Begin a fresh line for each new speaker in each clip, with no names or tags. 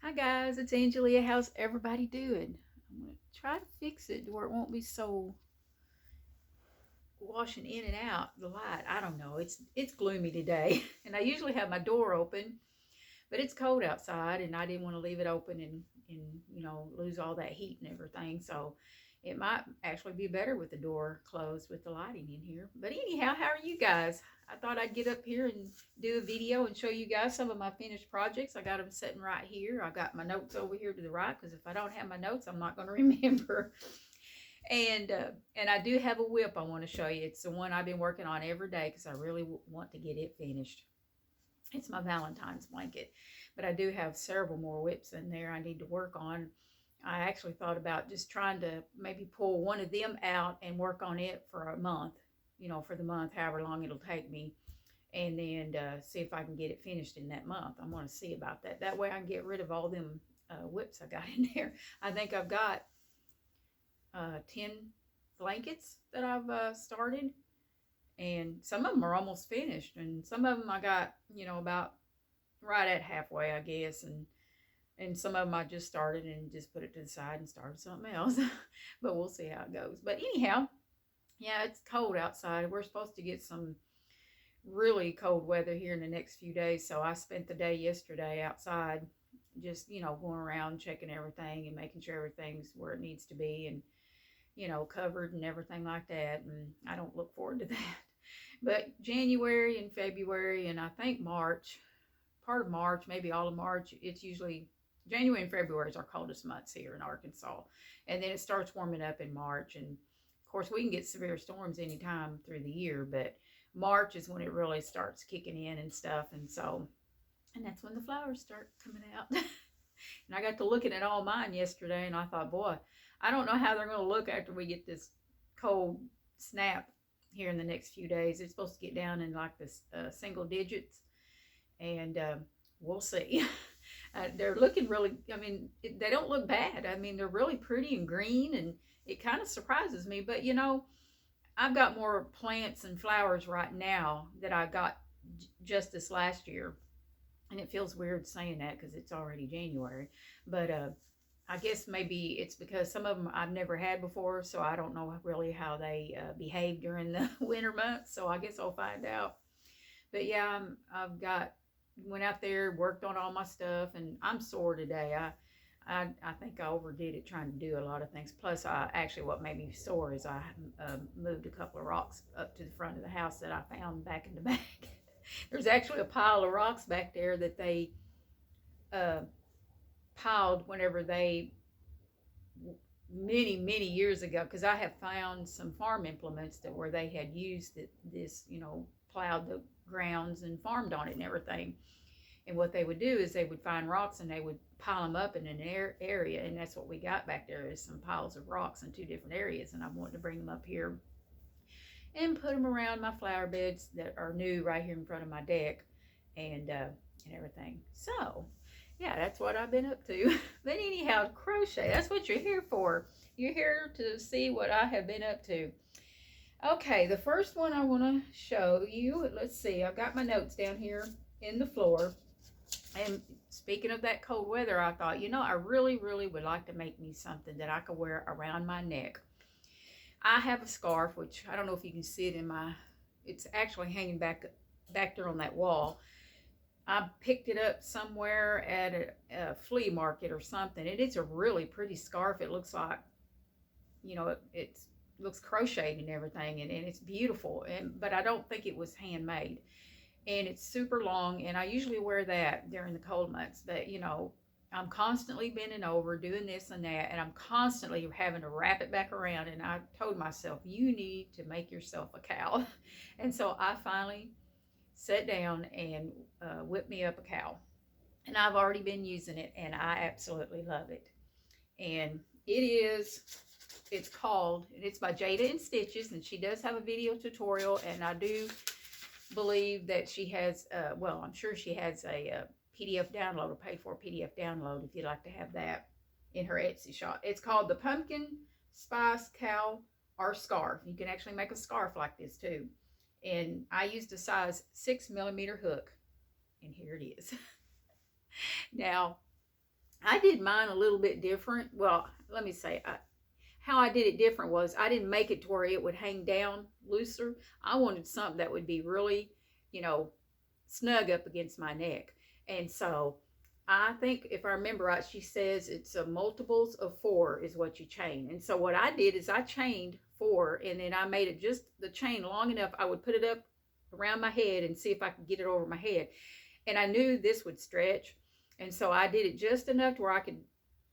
Hi guys, it's Angelia. How's everybody doing? I'm gonna try to fix it where it won't be so washing in and out the light. I don't know. It's gloomy today, and I usually have my door open, but it's cold outside, and I didn't want to leave it open and lose all that heat and everything. So it might actually be better with the door closed with the lighting in here. But anyhow, how are you guys? I thought I'd get up here and do a video and show you guys some of my finished projects. I got them sitting right here. I got my notes over here to the right because if I don't have my notes, I'm not going to remember. And I do have a WIP I want to show you. It's the one I've been working on every day because I really want to get it finished. It's my Valentine's blanket, but I do have several more WIPs in there I need to work on. I actually thought about just trying to maybe pull one of them out and work on it for a month, for the month, however long it'll take me, and then see if I can get it finished in that month. I'm going to see about that. That way I can get rid of all them WIPs I got in there. I think I've got 10 blankets that I've started, and some of them are almost finished, and some of them I got, about right at halfway, I guess, and some of them I just started and just put it to the side and started something else. But we'll see how it goes. But anyhow, yeah, it's cold outside. We're supposed to get some really cold weather here in the next few days, so I spent the day yesterday outside just, going around checking everything and making sure everything's where it needs to be, and covered and everything like that. And I don't look forward to that. But January and February and I think March, part of March, maybe all of March, it's usually January and February is our coldest months here in Arkansas. And then it starts warming up in March. And of course, we can get severe storms anytime through the year, but March is when it really starts kicking in and stuff. And that's when the flowers start coming out. And I got to looking at all mine yesterday, and I thought, boy, I don't know how they're going to look after we get this cold snap here in the next few days. It's supposed to get down in like this single digits, and we'll see. They're looking really, they don't look bad. They're really pretty and green, and it kind of surprises me. But, I've got more plants and flowers right now that I got just this last year. And it feels weird saying that because it's already January. But I guess maybe it's because some of them I've never had before, so I don't know really how they behave during the winter months. So I guess I'll find out. But yeah, went out there, worked on all my stuff, and I'm sore today. I think I overdid it trying to do a lot of things. Plus, what made me sore is I moved a couple of rocks up to the front of the house that I found back in the back. There's actually a pile of rocks back there that they piled whenever they, many years ago, because I have found some farm implements that where they had used this, plowed the grounds and farmed on it and everything. And what they would do is they would find rocks and they would pile them up in an area, and that's what we got back there is some piles of rocks in 2 different areas, and I wanted to bring them up here and put them around my flower beds that are new right here in front of my deck, and everything. So yeah, that's what I've been up to. But anyhow, crochet, that's what you're here for. You're here to see what I have been up to. Okay, the first one I want to show you, let's see, I've got my notes down here in the floor. And speaking of that cold weather, I thought, I really would like to make me something that I could wear around my neck. I have a scarf, which I don't know if you can see it it's actually hanging back there on that wall. I picked it up somewhere at a flea market or something. It's a really pretty scarf. It looks like, it looks crocheted and everything, and it's beautiful. But I don't think it was handmade. And it's super long, and I usually wear that during the cold months. But, I'm constantly bending over, doing this and that, and I'm constantly having to wrap it back around. And I told myself, you need to make yourself a cowl. And so I finally sat down and whipped me up a cowl. And I've already been using it, and I absolutely love it. And it's by Jayda Institches, and she does have a video tutorial, and I do believe that she has, I'm sure she has a PDF download, a paid for PDF download if you'd like to have that in her Etsy shop. It's called the Pumpkin Spice Cowl or Scarf. You can actually make a scarf like this too. And I used a size 6mm hook, and here it is. Now, I did mine a little bit different. Well, let me say, how I did it different was I didn't make it to where it would hang down looser. I wanted something that would be really, you know, snug up against my neck. And so I think if I remember right, she says it's a multiples of 4 is what you chain. And so what I did is I chained 4, and then I made it just the chain long enough. I would put it up around my head and see if I could get it over my head. And I knew this would stretch. And so I did it just enough to where I could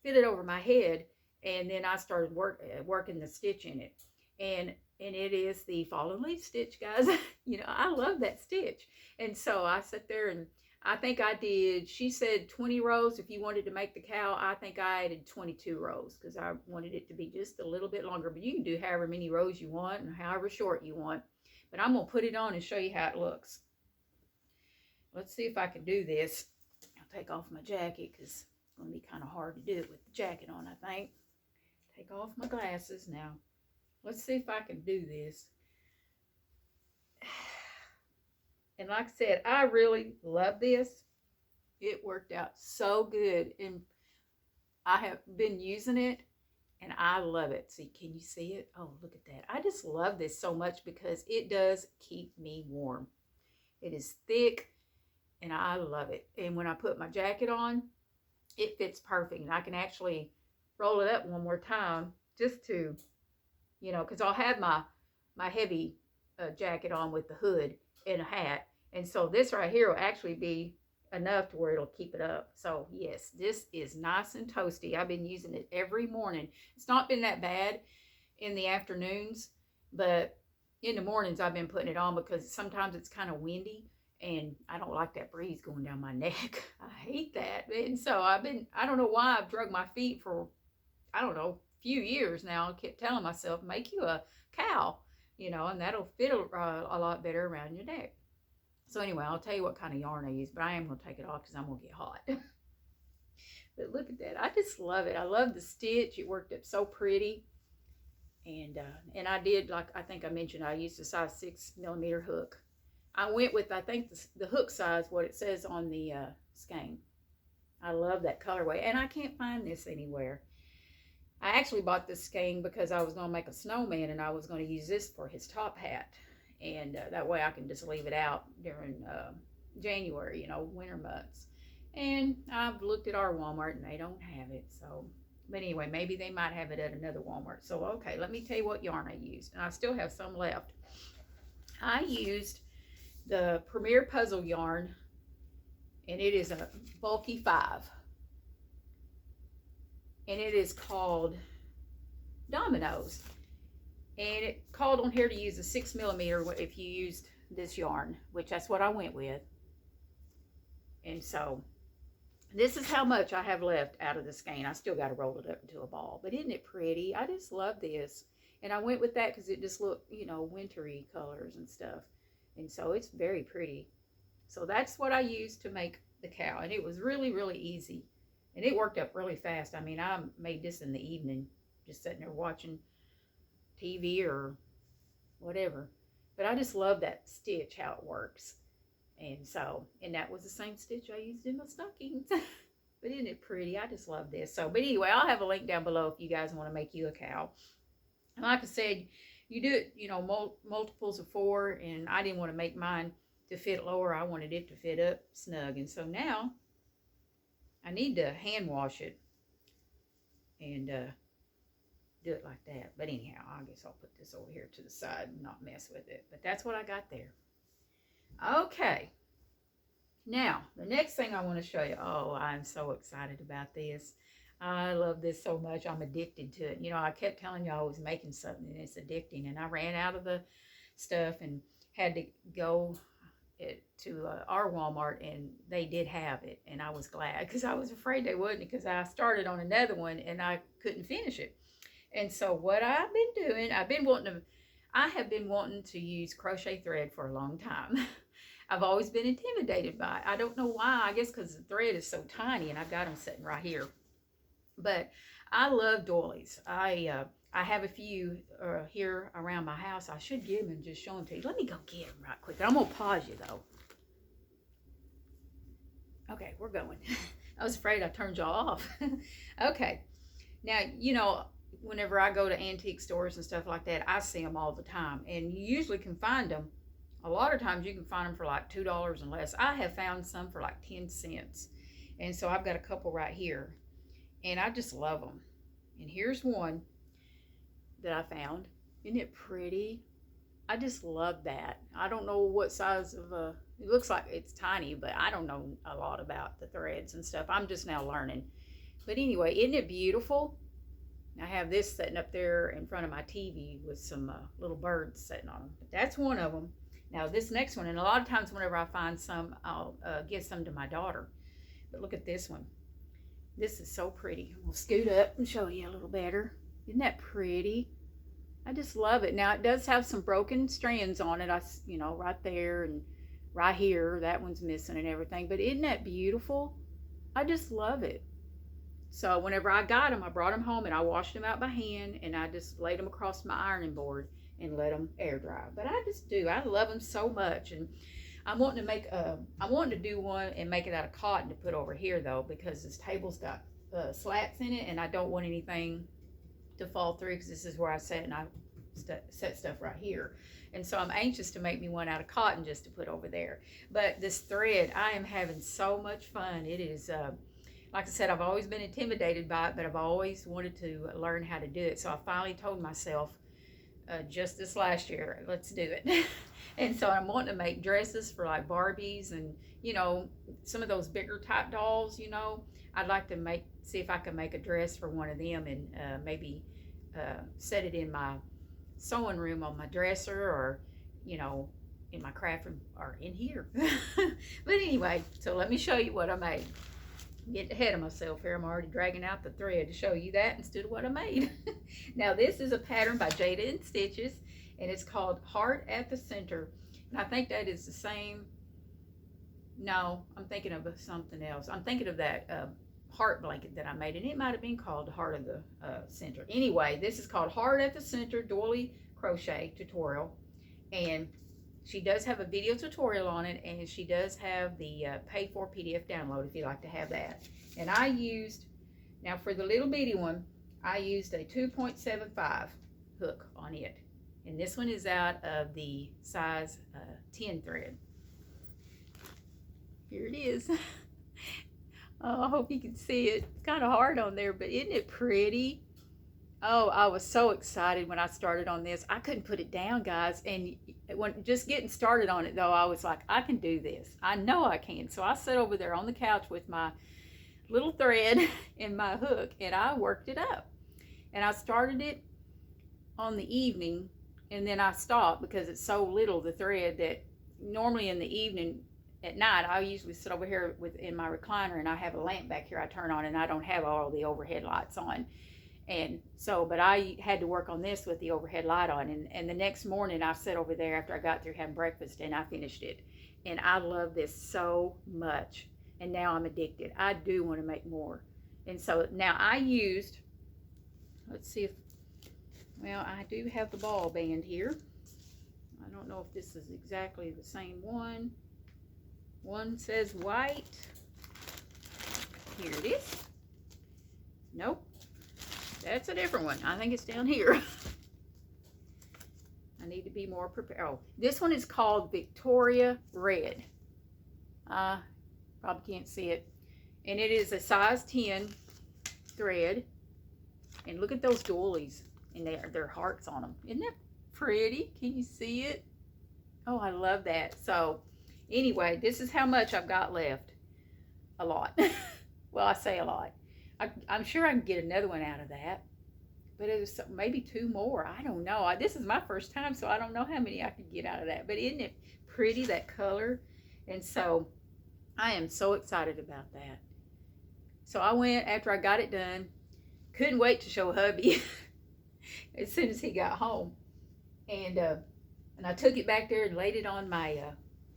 fit it over my head. And then I started working the stitch in it. And it is the fallen leaf stitch, guys. You know, I love that stitch. And so I sat there, and I think I did, she said 20 rows if you wanted to make the cowl. I think I added 22 rows because I wanted it to be just a little bit longer. But you can do however many rows you want and however short you want. But I'm going to put it on and show you how it looks. Let's see if I can do this. I'll take off my jacket because it's going to be kind of hard to do it with the jacket on, I think. Take off my glasses now. Let's see if I can do this. And like I said, I really love this. It worked out so good. And I have been using it, and I love it. See, can you see it? Oh, look at that. I just love this so much because it does keep me warm. It is thick, and I love it. And when I put my jacket on, it fits perfect. And I can actually roll it up one more time just to, you know, because I'll have my heavy jacket on with the hood and a hat. And so this right here will actually be enough to where it'll keep it up. So yes, this is nice and toasty. I've been using it every morning. It's not been that bad in the afternoons, but in the mornings I've been putting it on because sometimes it's kind of windy. And I don't like that breeze going down my neck. I hate that. And so I don't know why I've drug my feet for, I don't know, a few years now. I kept telling myself, make you a cowl, you know, and that'll fit a lot better around your neck. So anyway, I'll tell you what kind of yarn I use, but I am going to take it off because I'm going to get hot. But look at that. I just love it. I love the stitch. It worked up so pretty. And I did, like I think I mentioned, I used a size 6mm hook. I went with, I think, the hook size, what it says on the skein. I love that colorway. And I can't find this anywhere. I actually bought this skein because I was going to make a snowman, and I was going to use this for his top hat. And that way I can just leave it out during January, you know, winter months. And I've looked at our Walmart, and they don't have it. So, but anyway, maybe they might have it at another Walmart. So, okay, let me tell you what yarn I used. And I still have some left. I used the Premier Puzzle yarn, and it is a bulky 5. And it is called Dominoes. And it called on here to use a 6mm if you used this yarn, which that's what I went with. And so this is how much I have left out of the skein. I still got to roll it up into a ball. But isn't it pretty? I just love this. And I went with that because it just looked, you know, wintry colors and stuff. And so it's very pretty. So that's what I used to make the cowl. And it was really, really easy. And it worked up really fast. I mean, I made this in the evening, just sitting there watching TV or whatever. But I just love that stitch, how it works. And so, and that was the same stitch I used in my stockings. But isn't it pretty? I just love this. So, but anyway, I'll have a link down below if you guys want to make you a cowl. And like I said, you do it, you know, multiples of 4. And I didn't want to make mine to fit lower. I wanted it to fit up snug. And so now I need to hand wash it and do it like that. But anyhow, I guess I'll put this over here to the side and not mess with it. But that's what I got there. Okay. Now, the next thing I want to show you. Oh, I'm so excited about this. I love this so much. I'm addicted to it. You know, I kept telling you I was making something, and it's addicting. And I ran out of the stuff and had to go to our Walmart, and they did have it. And I was glad because I was afraid they wouldn't, because I started on another one and I couldn't finish it. And so what I've been doing, I have been wanting to use crochet thread for a long time. I've always been intimidated by it. I don't know why. I guess because the thread is so tiny, and I've got them sitting right here. But I love doilies. I have a few here around my house. I should get them and just show them to you. Let me go get them right quick. I'm going to pause you, though. Okay, we're going. I was afraid I turned y'all off. Okay. Now, you know, whenever I go to antique stores and stuff like that, I see them all the time. And you usually can find them. A lot of times you can find them for like $2 and less. I have found some for like 10 cents. And so I've got a couple right here. And I just love them. And here's one that I found. Isn't it pretty? I just love that. I don't know what size of it looks like it's tiny, but I don't know a lot about the threads and stuff. I'm just now learning. But anyway, isn't it beautiful? I have this sitting up there in front of my TV with some little birds sitting on them. But that's one of them. Now this next one, and a lot of times whenever I find some, I'll give some to my daughter. But look at this one. This is so pretty. We'll scoot up and show you a little better. Isn't that pretty? I just love it. Now it does have some broken strands on it. You know, right there and right here. That one's missing and everything. But isn't that beautiful? I just love it. So whenever I got them, I brought them home and I washed them out by hand and I just laid them across my ironing board and let them air dry. But I just do. I love them so much. And I'm wanting to make I'm wanting to do one and make it out of cotton to put over here though, because this table's got slats in it and I don't want anything to fall through, because this is where I set and I set stuff right here. And so I'm anxious to make me one out of cotton just to put over there. But this thread, I am having so much fun. It is like I said, I've always been intimidated by it, but I've always wanted to learn how to do it. So I finally told myself just this last year, let's do it. And so I'm wanting to make dresses for like Barbies and, you know, some of those bigger type dolls, you know. I'd like to see if I can make a dress for one of them and maybe set it in my sewing room on my dresser, or, you know, in my craft room, or in here. But anyway, so let me show you what I made. Get ahead of myself here. I'm already dragging out the thread to show you that instead of what I made. Now this is a pattern by Jayda Institches, and it's called Heart at the Center. And I think that is the same. No, I'm thinking of something else. I'm thinking of that heart blanket that I made, and it might have been called the Heart of the Center. Anyway, this is called Heart at the Center Doily crochet tutorial, and she does have a video tutorial on it, and she does have the paid for PDF download if you'd like to have that. And I used, now for the little bitty one, I used a 2.75 hook on it. And this one is out of the size 10 thread. Here it is. Oh, I hope you can see it. It's kind of hard on there, but isn't it pretty? Oh, I was so excited when I started on this. I couldn't put it down, guys. And when just getting started on it, though, I was like, I can do this. I know I can. So I sat over there on the couch with my little thread and my hook, and I worked it up. And I started it on the evening, and then I stopped because it's so little, the thread, that normally in the evening, at night, I usually sit over here in my recliner, and I have a lamp back here I turn on, and I don't have all the overhead lights on. And so, but I had to work on this with the overhead light on, and the next morning I sat over there after I got through having breakfast and I finished it. And I love this so much, and now I'm addicted. I do want to make more. And so now I used, let's see if, well, I do have the ball band here. I don't know if this is exactly the same one. One says white. Here it is. Nope. That's a different one. I think it's down here. I need to be more prepared. Oh, this one is called Victoria Red. Probably can't see it. And it is a size 10 thread. And look at those doilies. And they're hearts on them. Isn't that pretty? Can you see it? Oh, I love that. So, anyway, this is how much I've got left. A lot. Well, I say a lot. I'm sure I can get another one out of that, but it was maybe 2 more. I don't know. This is my first time, so I don't know how many I could get out of that. But isn't it pretty, that color? And so I am so excited about that. So I went after I got it done. Couldn't wait to show hubby as soon as he got home. And I took it back there and laid it on my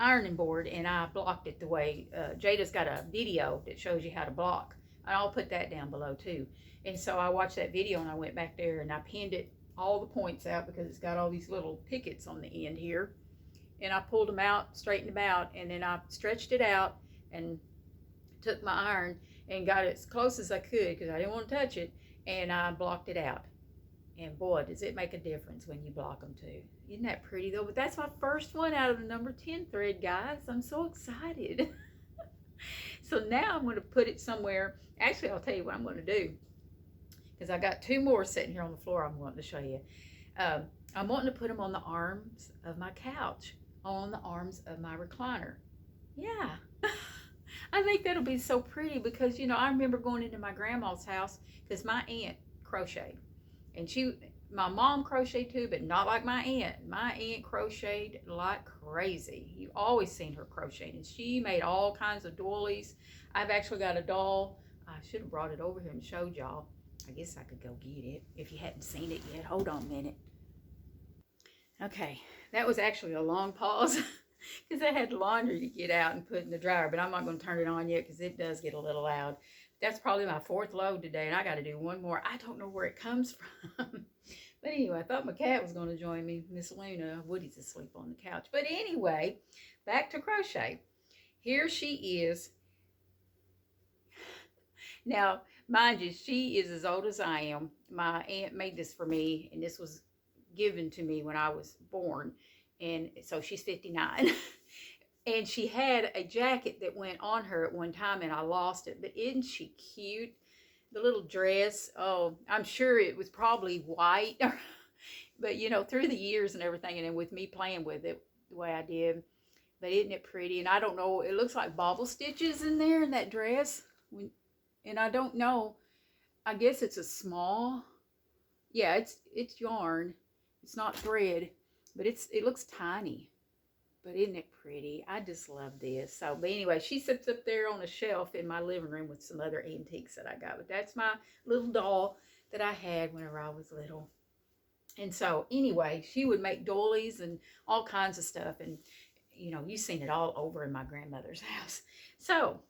ironing board, and I blocked it the way Jayda's got a video that shows you how to block. And I'll put that down below too. And so I watched that video, and I went back there and I pinned it, all the points out, because it's got all these little pickets on the end here. And I pulled them out, straightened them out, and then I stretched it out and took my iron and got it as close as I could because I didn't want to touch it, and I blocked it out. And boy, does it make a difference when you block them too. Isn't that pretty though? But that's my first one out of the number 10 thread, guys. I'm so excited. So now I'm going to put it somewhere. Actually, I'll tell you what I'm going to do, because I got 2 more sitting here on the floor I'm wanting to show you. I'm wanting to put them on the arms of my couch, on the arms of my recliner. Yeah. I think that'll be so pretty because, you know, I remember going into my grandma's house because my aunt crocheted. And my mom crocheted too, but not like my aunt. My aunt crocheted like crazy. You've always seen her crocheting. And she made all kinds of doilies. I've actually got a doll. I should have brought it over here and showed y'all. I guess I could go get it if you hadn't seen it yet. Hold on a minute. Okay, that was actually a long pause because I had laundry to get out and put in the dryer, but I'm not going to turn it on yet because it does get a little loud. That's probably my 4th load today, and I got to do one more. I don't know where it comes from. But anyway, I thought my cat was going to join me. Miss Luna, Woody's asleep on the couch. But anyway, back to crochet. Here she is. Now, mind you, she is as old as I am. My aunt made this for me, and this was given to me when I was born. And so she's 59. And she had a jacket that went on her at one time, and I lost it. But isn't she cute? The little dress. Oh, I'm sure it was probably white. But, you know, through the years and everything, and then with me playing with it the way I did. But isn't it pretty? And I don't know. It looks like bobble stitches in there in that dress. And I don't know. I guess it's a small. Yeah, it's yarn. It's not thread. But it looks tiny. But isn't it pretty? I just love this. So, but anyway, she sits up there on a shelf in my living room with some other antiques that I got. But that's my little doll that I had whenever I was little. And so, anyway, she would make doilies and all kinds of stuff. And, you know, you've seen it all over in my grandmother's house. So,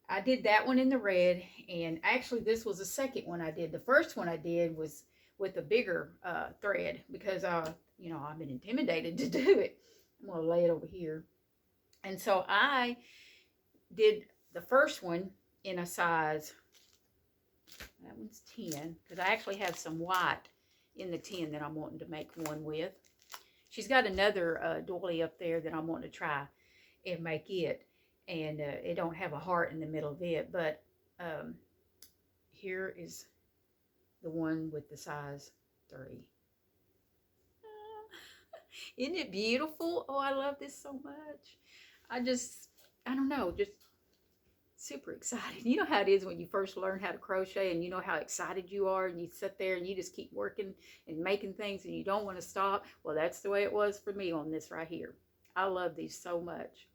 I did that one in the red. And actually, this was the second one I did. The first one I did was with a bigger thread because, you know, I've been intimidated to do it. I'm going to lay it over here. And so I did the first one in a size, that one's 10, because I actually have some white in the 10 that I'm wanting to make one with. She's got another doily up there that I'm wanting to try and make it. And it don't have a heart in the middle of it. But here is the one with the size 3. Isn't it beautiful? Oh, I love this so much. I don't know, just super excited. You know how it is when you first learn how to crochet and you know how excited you are and you sit there and you just keep working and making things and you don't want to stop. Well, that's the way it was for me on this right here. I love these so much.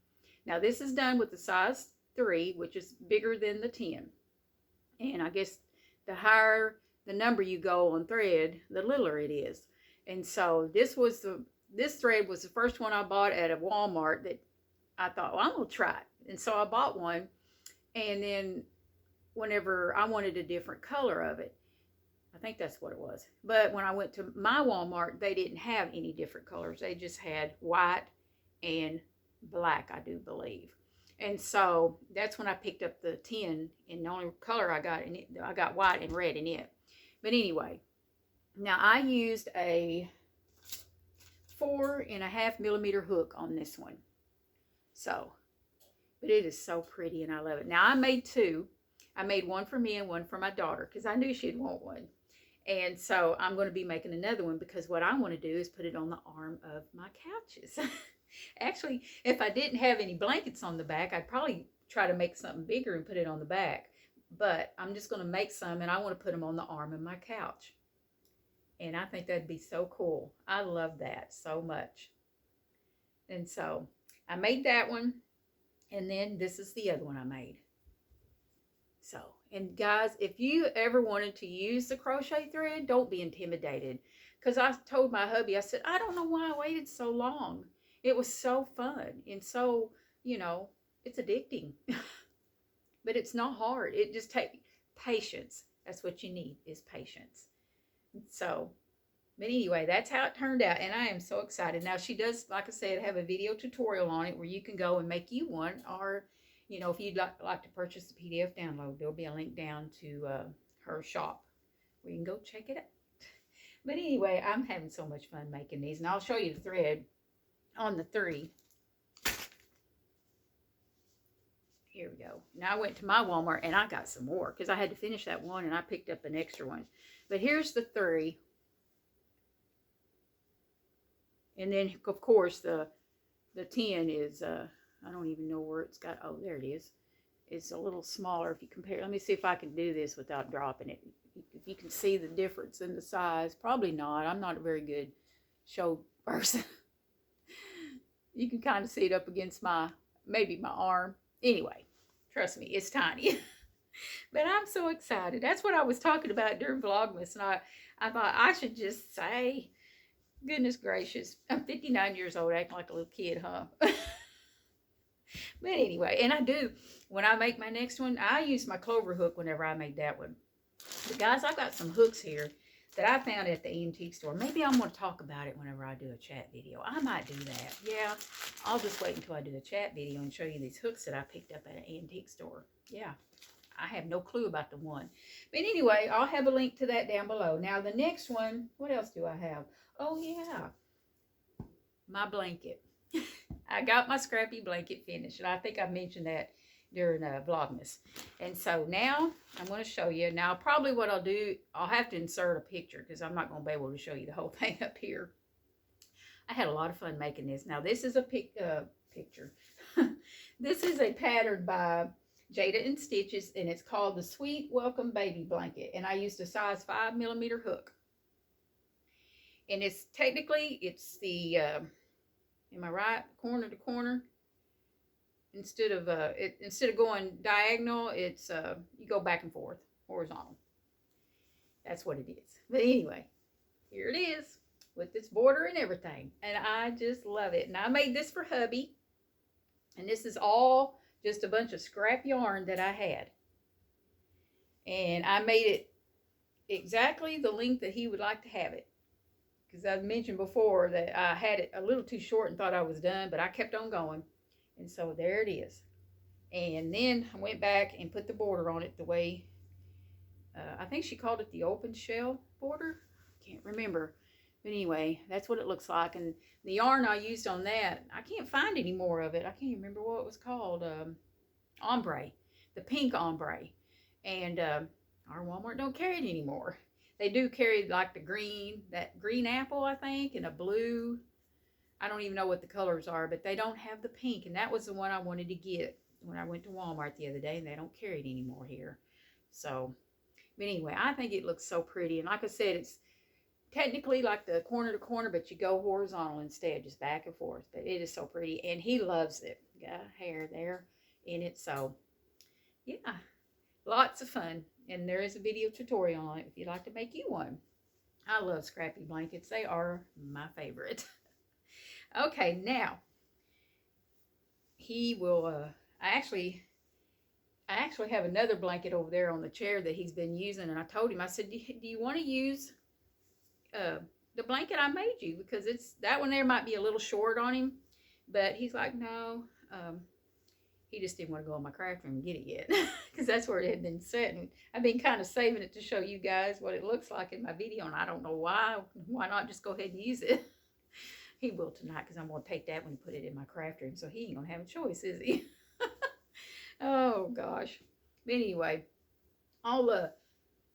Now, this is done with the size 3, which is bigger than the 10. And I guess the higher the number you go on thread, the littler it is. And so this thread was the first one I bought at a Walmart that I thought, well, I'm going to try it. And so I bought one. And then whenever I wanted a different color of it, I think that's what it was. But when I went to my Walmart, they didn't have any different colors. They just had white and black, I do believe. And so that's when I picked up the 10. And the only color I got in it, I got white and red in it. But anyway, now I used a 4.5 millimeter hook on this one. So, but it is so pretty and I love it. Now I made 2. I made one for me and one for my daughter because I knew she'd want one. And so I'm going to be making another one because what I want to do is put it on the arm of my couches. Actually, if I didn't have any blankets on the back, I'd probably try to make something bigger and put it on the back. But I'm just going to make some and I want to put them on the arm of my couch. And I think that'd be so cool. I love that so much. And so I made that one. And then this is the other one I made. So, and guys, if you ever wanted to use the crochet thread, don't be intimidated. Because I told my hubby, I said, I don't know why I waited so long. It was so fun. And so, you know, it's addicting. But it's not hard. It just takes patience. That's what you need is patience. So, but anyway, that's how it turned out. And I am so excited. Now, she does, like I said, have a video tutorial on it where you can go and make you one. Or you know, if you'd like to purchase the PDF download, there'll be a link down to her shop where you can go check it out. But anyway, I'm having so much fun making these, and I'll show you the thread on the 3. Here we go. Now I went to my Walmart and I got some more because I had to finish that one and I picked up an extra one. But here's the 3. And then, of course, the 10 is, I don't even know where it's got. Oh, there it is. It's a little smaller if you compare. Let me see if I can do this without dropping it. If you can see the difference in the size. Probably not. I'm not a very good show person. You can kind of see it up against maybe my arm. Anyway, trust me, it's tiny. But I'm so excited. That's what I was talking about during Vlogmas. And I thought I should just say, goodness gracious, I'm 59 years old, acting like a little kid, huh? But anyway, and I do, when I make my next one, I use my clover hook whenever I make that one. But guys, I've got some hooks here that I found at the antique store. Maybe I'm going to talk about it whenever I do a chat video. I might do that. Yeah, I'll just wait until I do a chat video and show you these hooks that I picked up at an antique store. Yeah, I have no clue about the one. But anyway, I'll have a link to that down below. Now, the next one, what else do I have? Oh, yeah, my blanket. I got my scrappy blanket finished, and I think I mentioned that during Vlogmas. And so now I'm going to show you. Now, probably what I'll do, I'll have to insert a picture because I'm not going to be able to show you the whole thing up here. I had a lot of fun making this. Now, this is a picture. This is a pattern by Jayda Institches, and it's called the Sweet Welcome Baby Blanket. And I used a size 5mm hook. And it's technically, it's the, am I right? Corner to corner. Instead of going diagonal, it's you go back and forth, horizontal. That's what it is. But anyway, here it is with this border and everything, and I just love it. And I made this for hubby, and this is all just a bunch of scrap yarn that I had, and I made it exactly the length that he would like to have it. Because I mentioned before that I had it a little too short and thought I was done, but I kept on going. And so there it is. And then I went back and put the border on it the way, I think she called it the open shell border. Can't remember. But anyway, that's what it looks like. And the yarn I used on that, I can't find any more of it. I can't remember what it was called. Ombre. The pink ombre. And our Walmart don't carry it anymore. They do carry like the green, that green apple, I think, and a blue. I don't even know what the colors are, but they don't have the pink. And that was the one I wanted to get when I went to Walmart the other day, and they don't carry it anymore here. So, but anyway, I think it looks so pretty. And like I said, it's technically like the corner to corner, but you go horizontal instead, just back and forth. But it is so pretty, and he loves it. Got a hair there in it. So, yeah, lots of fun. And there is a video tutorial on it if you'd like to make you one. I love scrappy blankets. They are my favorite. Okay, now he will, I actually have another blanket over there on the chair that he's been using, and I told him, I said, do you want to use the blanket I made you? Because that one there might be a little short on him, but he's like, no, he just didn't want to go in my craft room and get it yet, because that's where it had been set, and I've been kind of saving it to show you guys what it looks like in my video, and I don't know why not just go ahead and use it. He will tonight, because I'm going to take that one and put it in my craft room, so he ain't going to have a choice, is he? Oh, gosh. But anyway, I'll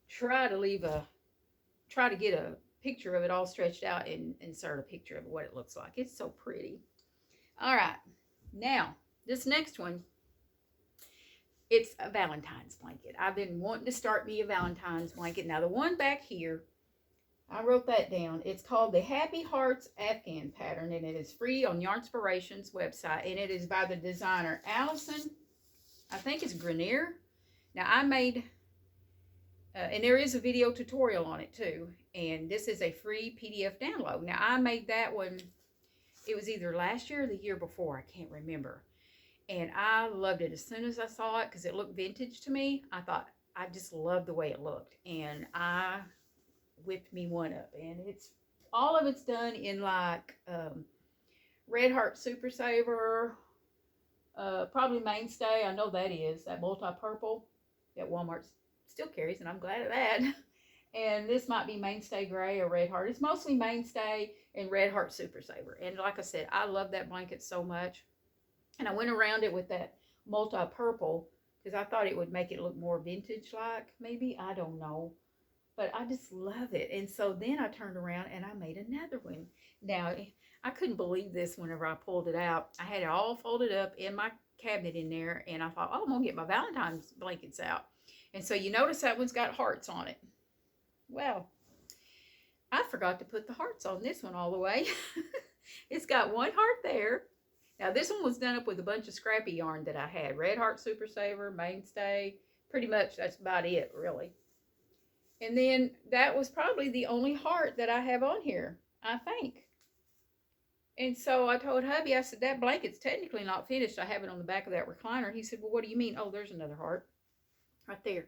try to get a picture of it all stretched out and insert a picture of what it looks like. It's so pretty. All right. Now, this next one, it's a Valentine's blanket. I've been wanting to start me a Valentine's blanket. Now, the one back here, I wrote that down. It's called the Happy Hearts Afghan pattern, and it is free on Yarnspiration's website, and it is by the designer Allison, I think it's Grenier. Now, I made, and there is a video tutorial on it too, and this is a free PDF download. Now, I made that one, it was either last year or the year before, I can't remember, and I loved it as soon as I saw it because it looked vintage to me. I thought, I just loved the way it looked, and I whipped me one up, and all of it's done in like Red Heart Super Saver Probably Mainstay. I know that is. That multi-purple that Walmart still carries, and I'm glad of that. And this might be Mainstay Gray or Red Heart. It's mostly Mainstay and Red Heart Super Saver. And like I said, I love that blanket so much. And I went around it with that multi-purple because I thought it would make it look more vintage-like, maybe. I don't know. But I just love it. And so then I turned around and I made another one. Now, I couldn't believe this whenever I pulled it out. I had it all folded up in my cabinet in there. And I thought, oh, I'm going to get my Valentine's blankets out. And so you notice that one's got hearts on it. Well, I forgot to put the hearts on this one all the way. It's got one heart there. Now, this one was done up with a bunch of scrappy yarn that I had. Red Heart Super Saver, Mainstay. Pretty much that's about it, really. And then that was probably the only heart that I have on here, I think. And so I told hubby, I said, that blanket's technically not finished. I have it on the back of that recliner. He said, well, what do you mean? Oh, there's another heart right there.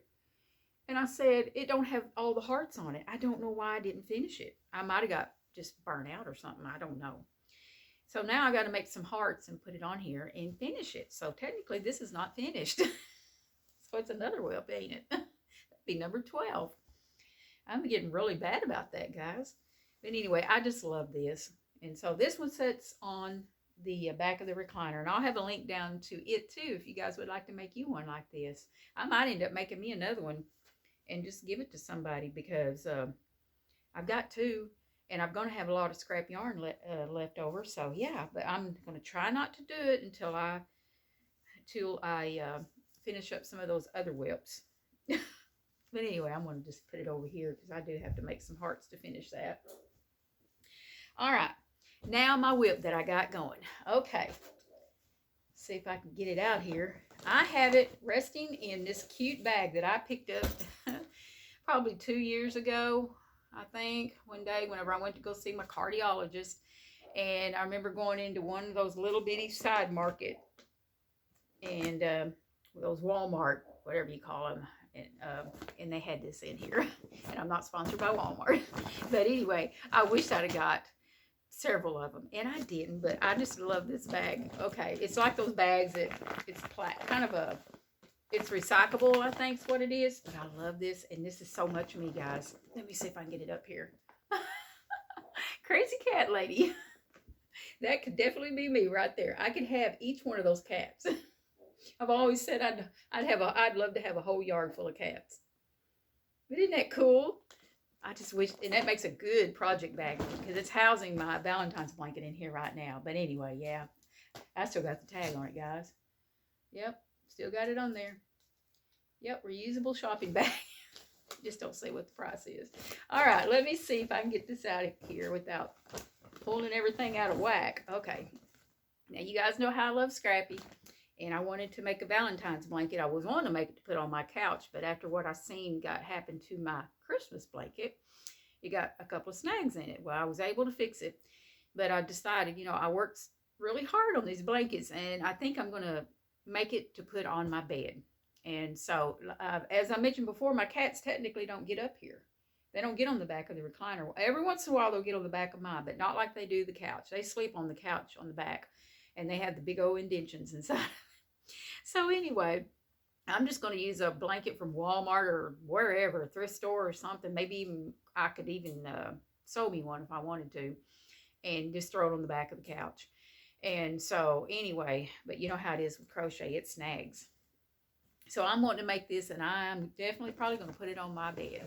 And I said, it don't have all the hearts on it. I don't know why I didn't finish it. I might have got just burnt out or something. I don't know. So now I got to make some hearts and put it on here and finish it. So technically this is not finished. So it's another WIP, ain't it? That'd be number 12. I'm getting really bad about that, guys. But anyway, I just love this. And so this one sits on the back of the recliner. And I'll have a link down to it too if you guys would like to make you one like this. I might end up making me another one and just give it to somebody because I've got two, and I'm going to have a lot of scrap yarn left over. So yeah, but I'm going to try not to do it until I finish up some of those other WIPs. But anyway, I'm going to just put it over here because I do have to make some hearts to finish that. All right, now my WIP that I got going. Okay, see if I can get it out here. I have it resting in this cute bag that I picked up probably 2 years ago, I think, one day whenever I went to go see my cardiologist. And I remember going into one of those little bitty side market and those Walmart, whatever you call them. And they had this in here. And I'm not sponsored by Walmart. But anyway, I wish I'd have got several of them, and I didn't, but I just love this bag. Okay, it's like those bags that it's kind of a, it's recyclable, I think is what it is, but I love this, and this is so much me, guys. Let me see if I can get it up here. Crazy cat lady. That could definitely be me right there. I could have each one of those cats. I've always said I'd love to have a whole yard full of cats. But isn't that cool? I just wish, and that makes a good project bag because it's housing my Valentine's blanket in here right now. But anyway, yeah, I still got the tag on it, guys. Yep, still got it on there. Yep, reusable shopping bag. Just don't say what the price is. All right, let me see if I can get this out of here without pulling everything out of whack. Okay, now you guys know how I love Scrappy. And I wanted to make a Valentine's blanket. I was wanting to make it to put on my couch, but after what I seen happened to my Christmas blanket, it got a couple of snags in it. Well, I was able to fix it, but I decided, you know, I worked really hard on these blankets, and I think I'm going to make it to put on my bed. And so, as I mentioned before, my cats technically don't get up here. They don't get on the back of the recliner. Every once in a while, they'll get on the back of mine, but not like they do the couch. They sleep on the couch on the back, and they have the big old indentions inside. So anyway, I'm just going to use a blanket from Walmart or wherever, a thrift store or something. Maybe even I could even sew me one if I wanted to, and just throw it on the back of the couch. And so anyway, but you know how it is with crochet, it snags. So I'm wanting to make this, and I'm definitely probably going to put it on my bed.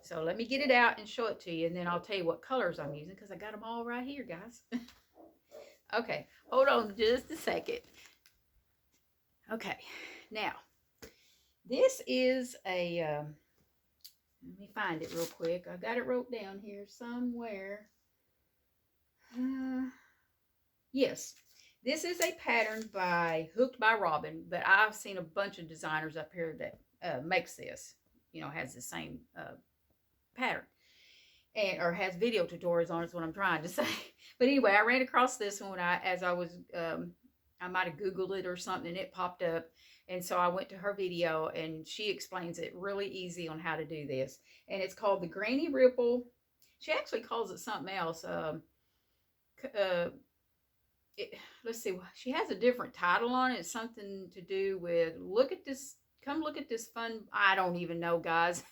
So let me get it out and show it to you, and then I'll tell you what colors I'm using because I got them all right here, guys. Okay, hold on just a second. Okay, now, this is a, let me find it real quick. I got it wrote down here somewhere. Yes, this is a pattern by Hooked by Robin, but I've seen a bunch of designers up here that makes this, you know, has the same pattern. Or has video tutorials on it, is what I'm trying to say. But anyway, I ran across this one as I was... I might have Googled it or something and it popped up. And so I went to her video and she explains it really easy on how to do this. And it's called the Granny Ripple. She actually calls it something else. let's see, she has a different title on it. It's something to do with, look at this, come look at this fun, I don't even know, guys.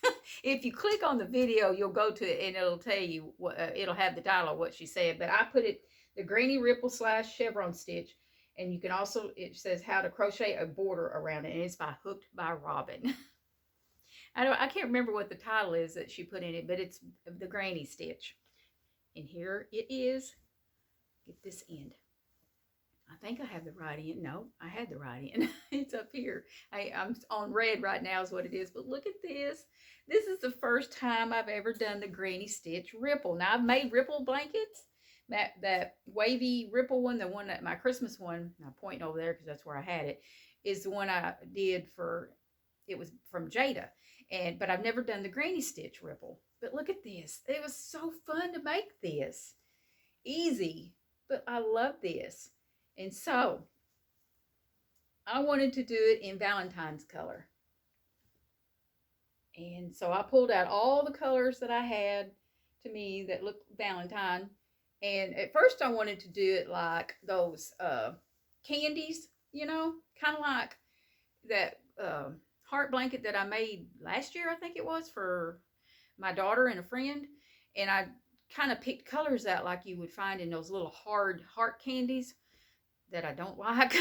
If you click on the video, you'll go to it and it'll tell you what, it'll have the title of what she said. But I put it, the Granny Ripple / Chevron stitch. And you can also, it says how to crochet a border around it. And it's by Hooked by Robin. I can't remember what the title is that she put in it, but it's the Granny stitch. And here it is. Get this end. I think I have the right end. No, I had the right end. It's up here. I'm on red right now is what it is. But look at this. This is the first time I've ever done the Granny Stitch ripple. Now, I've made ripple blankets. That wavy ripple one, the one that my Christmas one, I'm pointing over there because that's where I had it, is the one I did for, it was from Jayda. But I've never done the Granny Stitch ripple. But look at this. It was so fun to make this. Easy, but I love this. And so, I wanted to do it in Valentine's color. And so I pulled out all the colors that I had to me that looked Valentine. And at first I wanted to do it like those candies, you know, kind of like that heart blanket that I made last year, I think it was, for my daughter and a friend. And I kind of picked colors out like you would find in those little hard heart candies that I don't like.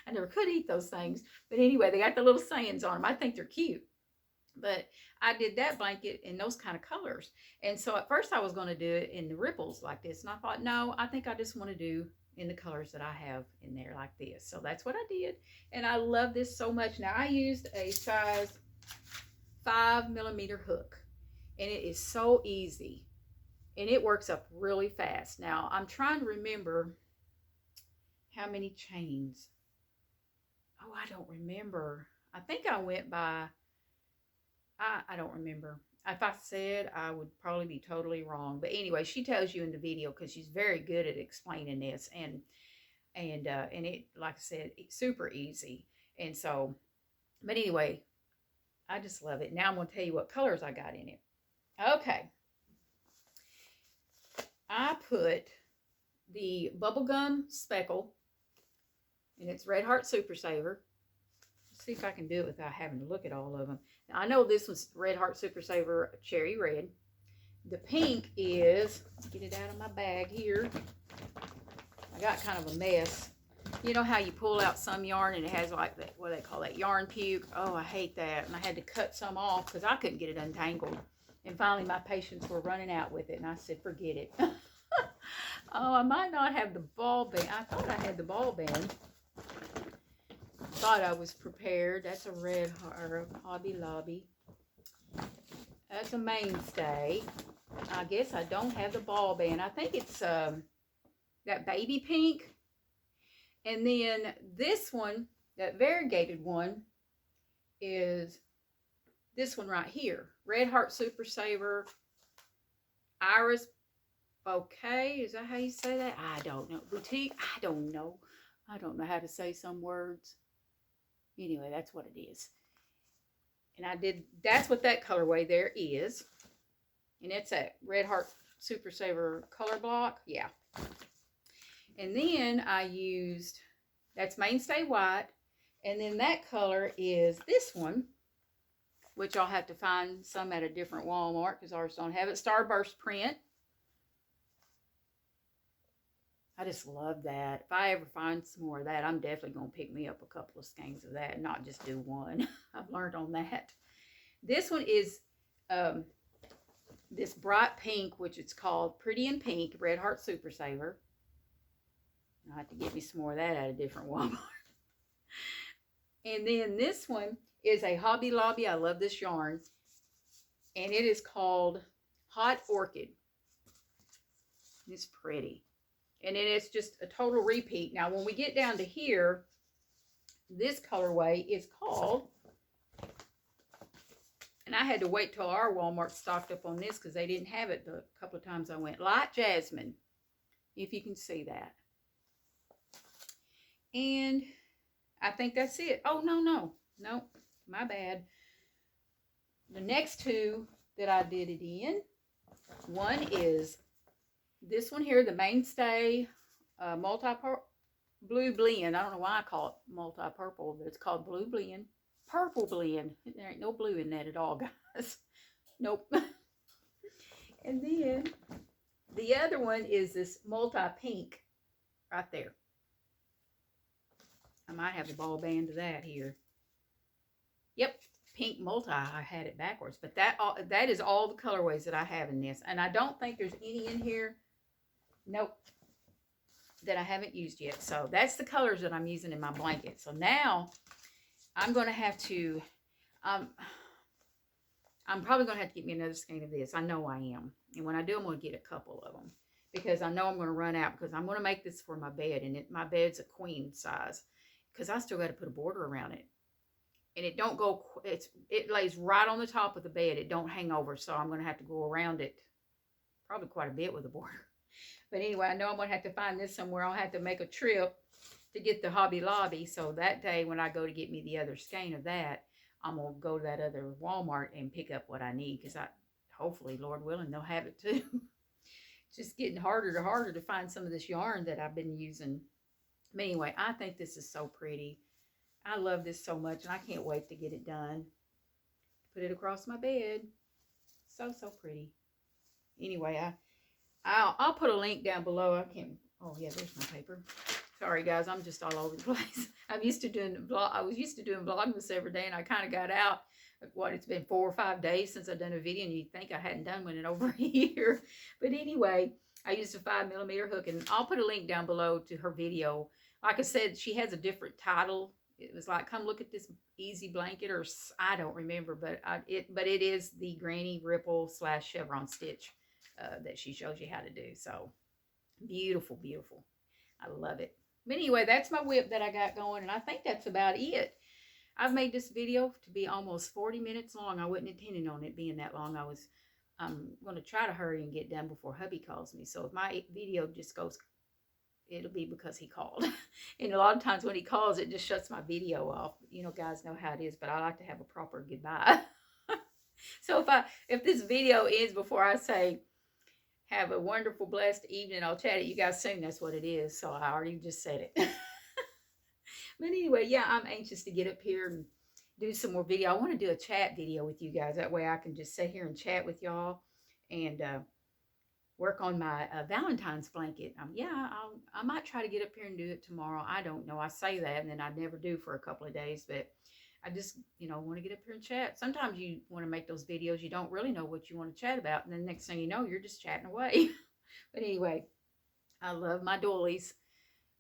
I never could eat those things. But anyway, they got the little sayings on them. I think they're cute. But I did that blanket in those kind of colors. And so at first I was going to do it in the ripples like this. And I thought, no, I think I just want to do in the colors that I have in there like this. So that's what I did. And I love this so much. Now I used a size 5mm hook. And it is so easy. And it works up really fast. Now I'm trying to remember how many chains. Oh, I don't remember. I think I went by... I don't remember. If I said, I would probably be totally wrong. But anyway, she tells you in the video because she's very good at explaining this. And it, like I said, it's super easy. And so, but anyway, I just love it. Now I'm going to tell you what colors I got in it. Okay. I put the Bubblegum Speckle, and it's Red Heart Super Saver. Let's see if I can do it without having to look at all of them. Now, I know this was Red Heart Super Saver Cherry Red. The pink is, let's get it out of my bag here. I got kind of a mess. You know how you pull out some yarn and it has like that, what do they call that, yarn puke? Oh, I hate that. And I had to cut some off because I couldn't get it untangled. And finally my patience were running out with it. And I said, forget it. Oh, I might not have the ball band. I thought I had the ball band. Thought I was prepared. That's a red Hobby Lobby. That's a mainstay. I guess I don't have the ball band. I think it's that baby pink. And then this one, that variegated one, is this one right here. Red Heart Super Saver Iris Bouquet. Is that how you say that? I don't know. Boutique? I don't know. I don't know how to say some words. Anyway, that's what it is. And I did, that's what that colorway there is. And it's a Red Heart Super Saver color block. Yeah. And then I used, that's Mainstay White. And then that color is this one, which I'll have to find some at a different Walmart because ours don't have it. Starburst Print. I just love that. If I ever find some more of that, I'm definitely going to pick me up a couple of skeins of that and not just do one. I've learned on that. This one is this bright pink, which it's called Pretty in Pink, Red Heart Super Saver. I'll have to get me some more of that at a different Walmart. And then this one is a Hobby Lobby. I love this yarn. And it is called Hot Orchid. It's pretty. And then it's just a total repeat. Now, when we get down to here, this colorway is called, and I had to wait till our Walmart stocked up on this because they didn't have it the couple of times I went. Light Jasmine, if you can see that. And I think that's it. Oh, no, my bad. The next two that I did it in, one is this one here, the Mainstay blue blend. I don't know why I call it multi-purple, but it's called blue blend. Purple blend. There ain't no blue in that at all, guys. Nope. And then the other one is this multi-pink right there. I might have the ball band of that here. Yep, pink multi. I had it backwards, but that is all the colorways that I have in this. And I don't think there's any in here. Nope. That I haven't used yet. So that's the colors that I'm using in my blanket. So now I'm going to have to, I'm probably going to have to get me another skein of this. I know I am. And when I do, I'm going to get a couple of them because I know I'm going to run out because I'm going to make this for my bed. And my bed's a queen size because I still got to put a border around it. And it don't go, it lays right on the top of the bed. It don't hang over. So I'm going to have to go around it probably quite a bit with a border. But anyway, I know I'm going to have to find this somewhere. I'll have to make a trip to get the Hobby Lobby. So that day when I go to get me the other skein of that, I'm going to go to that other Walmart and pick up what I need. Because hopefully, Lord willing, they'll have it too. Just getting harder to find some of this yarn that I've been using. But anyway, I think this is so pretty. I love this so much. And I can't wait to get it done. Put it across my bed. So, so pretty. Anyway, I'll put a link down below. I can't. Oh yeah, there's my paper. Sorry guys, I'm just all over the place. I was used to doing Vlogmas every day, and I kind of got out. It's been 4 or 5 days since I've done a video, and you'd think I hadn't done one in over a year. But anyway, I used a 5mm hook, and I'll put a link down below to her video. Like I said, she has a different title. It was like, come look at this easy blanket, or I don't remember, but it is the Granny Ripple / Chevron stitch. That she shows you how to do. So beautiful, beautiful. I love it. But anyway, that's my WIP that I got going, and I think that's about it. I've made this video to be almost 40 minutes long. I wasn't intending on it being that long. I'm going to try to hurry and get done before hubby calls me. So if my video just goes, it'll be because he called. And a lot of times when he calls, it just shuts my video off. You know, guys know how it is, but I like to have a proper goodbye. So if this video ends before I say, have a wonderful, blessed evening, I'll chat at you guys soon. That's what it is. So I already just said it. But anyway, yeah, I'm anxious to get up here and do some more video. I want to do a chat video with you guys. That way I can just sit here and chat with y'all and work on my Valentine's blanket. I might try to get up here and do it tomorrow. I don't know. I say that and then I never do for a couple of days. But I just, want to get up here and chat. Sometimes you want to make those videos. You don't really know what you want to chat about. And then next thing you know, you're just chatting away. But anyway, I love my doilies.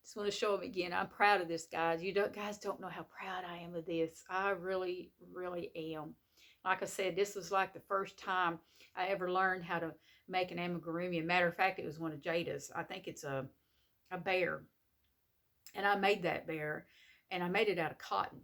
Just want to show them again. I'm proud of this, guys. Guys don't know how proud I am of this. I really, really am. Like I said, this was like the first time I ever learned how to make an amigurumi. Matter of fact, it was one of Jayda's. I think it's a bear. And I made that bear. And I made it out of cotton.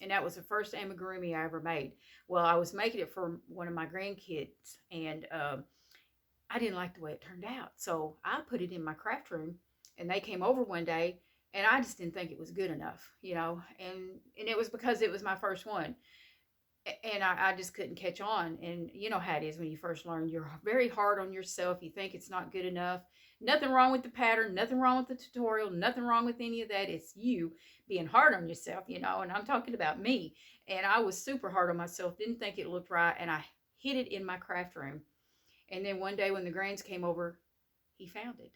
And that was the first amigurumi I ever made. Well, I was making it for one of my grandkids. And I didn't like the way it turned out. So I put it in my craft room. And they came over one day. And I just didn't think it was good enough, And it was because it was my first one. And I just couldn't catch on. And you know how it is when you first learn. You're very hard on yourself. You think it's not good enough. Nothing wrong with the pattern. Nothing wrong with the tutorial. Nothing wrong with any of that. It's you being hard on yourself, And I'm talking about me. And I was super hard on myself. Didn't think it looked right. And I hid it in my craft room. And then one day when the grands came over, he found it.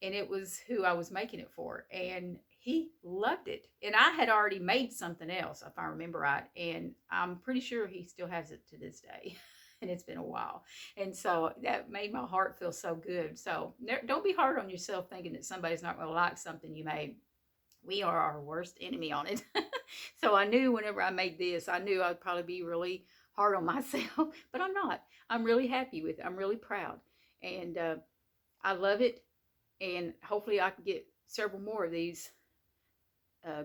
And it was who I was making it for. And he loved it. And I had already made something else, if I remember right. And I'm pretty sure he still has it to this day. And it's been a while. And so that made my heart feel so good. So don't be hard on yourself thinking that somebody's not going to like something you made. We are our worst enemy on it. So I knew whenever I made this, I knew I'd probably be really hard on myself. But I'm not. I'm really happy with it. I'm really proud. And I love it. And hopefully I can get several more of these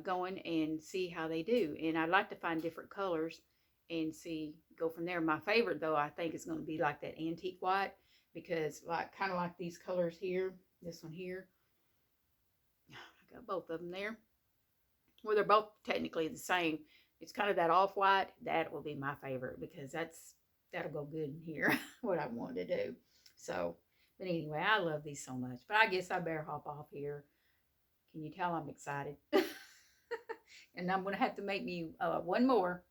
going and see how they do. And I'd like to find different colors and go from there. My favorite, though, I think is going to be like that antique white, because kind of like these colors here, this one here. I got both of them there. Well, they're both technically the same. It's kind of that off-white. That will be my favorite because that'll go good in here, what I want to do. So, but anyway, I love these so much. But I guess I better hop off here. Can you tell I'm excited? And I'm going to have to make me one more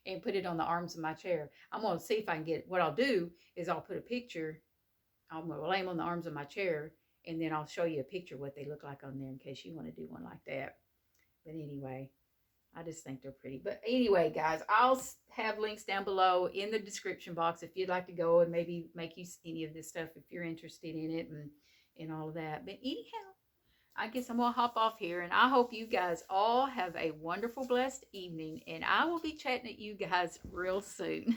and put it on the arms of my chair. I'm going to see if I can get, what I'll do is I'll put a picture, I'm going to lay them on the arms of my chair, and then I'll show you a picture of what they look like on there in case you want to do one like that. But anyway, I just think they're pretty. But anyway, guys, I'll have links down below in the description box if you'd like to go and maybe make use any of this stuff if you're interested in it and all of that. But anyhow, I guess I'm going to hop off here, and I hope you guys all have a wonderful, blessed evening, and I will be chatting at you guys real soon.